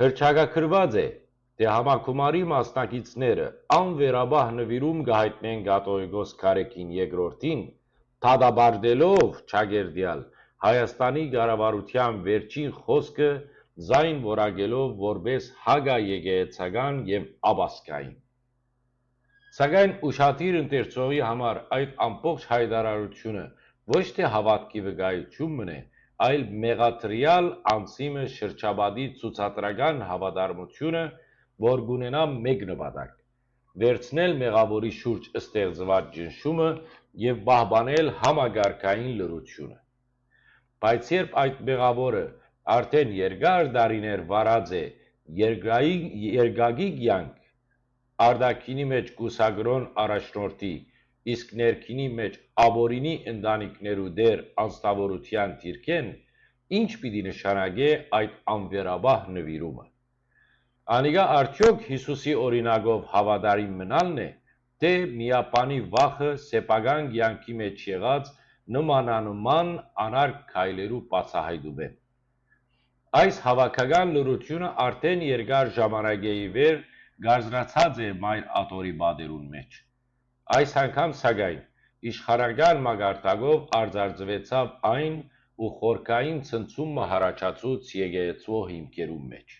Հռչակագրված է, թե համակումարի մասնակիցները անվերաբահ նվիրում կհայտնեն Կաթողիկոս Գարեգին II-ին, դատապարտելով չագերտյալ Հայաստանի կառավարության վերջին խոսքը ձայն որակելով որպես հակաեկեղեցական և աբասկային։ Սակայն ուշադիր ընթերցողի համար այդ ամբողջ հայտարարությունը ոչ թե հավատքի վկայություն մնե, այլ մեղադրյալ անձիմը շրջապատի ցուցադրական հավատարմությունը, որ կունենա մեկ նպատակ՝ վերցնել մեղավորի շուրջ ստեղծված ճնշումը և պահպանել համակարգային լռությունը։ Բայց երբ այդ մեղավորը արդեն երկար տարիներ վարած է երկակի կյանք, արտաքինի մեջ կուսակրոն առաջնորդի, իսկ ներքինի մեջ ապօրինի ընտանիքներու դեր անձնավորության դիրքեն, ինչ պիտի նշանակե այդ անվերաբահ նվիրումը։ Անիկա արդյոք Հիսուսի օրինակով հավատարիմ մնալն է, թե միապանի վախը սեփական կյանքի մեջ եղած նմանանման անարգ քայլերու բացահայտումեն։ Այս հավաքական լռությունը արդեն երկար ժամանակ է ի վեր կարծրացած է Մայր Աթոռի պատերուն մեջ։ Այս անգամ սակայն իշխանական մակարդակով արծարծվեցավ այն ու խորքային ցնցում մը առաջացուց եկեղեցու հիմքերու մեջ։